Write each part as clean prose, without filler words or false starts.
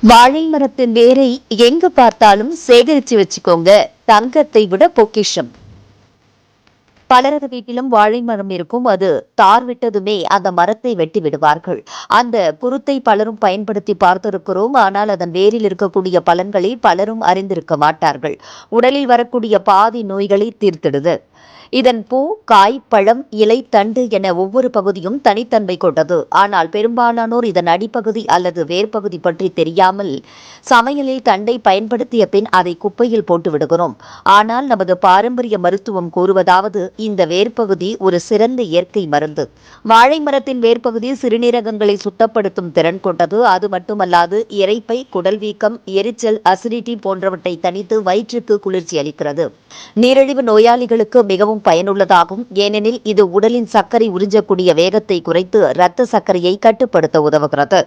வாழை மரத்தின் வேரை எங்கு பார்த்தாலும் சேகரிச்சு வச்சுக்கோங்க. தங்கத்தை விட பொக்கிஷம். பலரது வீட்டிலும் வாழை மரம் இருக்கும். அது தார் விட்டதுமே அந்த மரத்தை வெட்டி விடுவார்கள். அந்த குருத்தை பலரும் பயன்படுத்தி பார்த்திருக்கிறோம். ஆனால் அதன் வேரில் இருக்கக்கூடிய பலன்களை பலரும் அறிந்திருக்க மாட்டார்கள். உடலில் வரக்கூடிய பாதி நோய்களை தீர்த்திடுது. இதன் பூ, காய், பழம், இலை, தண்டு என ஒவ்வொரு பகுதியும் தனித்தன்மை கொண்டது. ஆனால் பெரும்பாலானோர் இதன் அடிப்பகுதி அல்லது வேர்பகுதி பற்றி தெரியாமல் சமையலில் தண்டை பயன்படுத்திய பின் அதை குப்பையில் போட்டு விடுகிறோம். ஆனால் நமது பாரம்பரிய மருத்துவம் கூறுவதாவது, இந்த வேர்பகுதி ஒரு சிறந்த இயற்கை மருந்து. வாழை மரத்தின் வேர்பகுதி சிறுநீரகங்களை சுத்தப்படுத்தும் திறன் கொண்டது. அது மட்டுமல்லாது இரைப்பை, குடல் வீக்கம், எரிச்சல், அசிடிட்டி போன்றவற்றை தணித்து வயிற்றுக்கு குளிர்ச்சி அளிக்கிறது. நீரிழிவு நோயாளிகளுக்கு மிகவும் பயனுள்ளதாகும். ஏனெனில் இது உடலின் சர்க்கரை உறிஞ்சக்கூடிய வேகத்தை குறைத்து இரத்த சர்க்கரையை கட்டுப்படுத்த உதவுகிறது.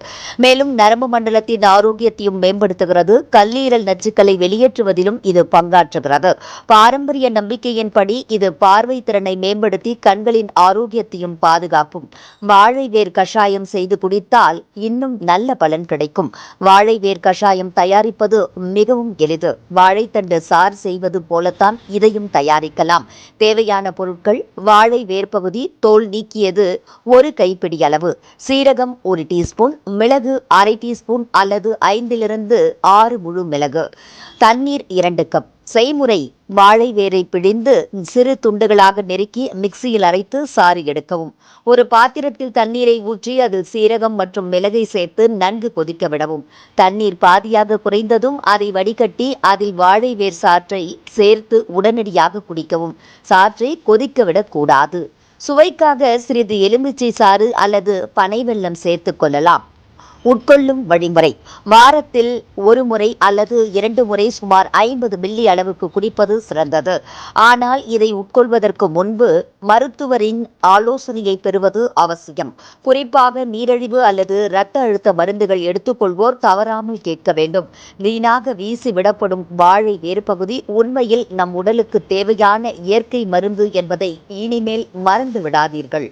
மேலும் நரம்பு மண்டலத்தின் ஆரோக்கியத்தையும் மேம்படுத்துகிறது. கல்லீரல் நச்சுக்களை வெளியேற்றுவதிலும் இது பங்காற்றுகிறது. பாரம்பரிய நம்பிக்கையின்படி இது பார்வை திறனை மேம்படுத்தி கண்களின் ஆரோக்கியத்தையும் பாதுகாக்கும். வாழை வேர் கஷாயம் செய்து குடித்தால் இன்னும் நல்ல பலன் கிடைக்கும். வாழை வேர் கஷாயம் தயாரிப்பது மிகவும் எளிது. வாழைத்தண்டு சாறு செய்வது போலத்தான் இதையும் தயாரிக்கலாம். தேவையான பொருட்கள்: வாழை வேர்பகுதி தோல் நீக்கியது 1 கைப்பிடி அளவு, சீரகம் 1 டீஸ்பூன், மிளகு 1/2 டீஸ்பூன் அல்லது 5 to 6 முழு மிளகு, தண்ணீர் 2 கப். செய்முறை: வாழை வேரை பிழிந்து சிறு துண்டுகளாக நெருக்கி மிக்சியில் அரைத்து சாறு எடுக்கவும். ஒரு பாத்திரத்தில் தண்ணீரை ஊற்றி அதில் சீரகம் மற்றும் மிளகை சேர்த்து நன்கு கொதிக்க விடவும். தண்ணீர் பாதியாக குறைந்ததும் அதை வடிகட்டி அதில் வாழை வேர் சாற்றை சேர்த்து உடனடியாக குடிக்கவும். சாற்றை கொதிக்க விடக்கூடாது. சுவைக்காக சிறிது எலுமிச்சை சாறு அல்லது பனை வெல்லம் சேர்த்துக் கொள்ளலாம். உட்கொள்ளும் வழிமுறை: வாரத்தில் 1 முறை அல்லது 2 முறை சுமார் 50 மில்லி அளவுக்கு குடிப்பது சிறந்தது. ஆனால் இதை உட்கொள்வதற்கு முன்பு மருத்துவரின் ஆலோசனையை பெறுவது அவசியம். குறிப்பாக நீரிழிவு அல்லது இரத்த அழுத்த மருந்துகள் எடுத்துக்கொள்வோர் தவறாமல் கேட்க வேண்டும். வீணாக வீசி விடப்படும் வாழை வேர்பகுதி உண்மையில் நம் உடலுக்கு தேவையான இயற்கை மருந்து என்பதை இனிமேல் மறந்து விடாதீர்கள்.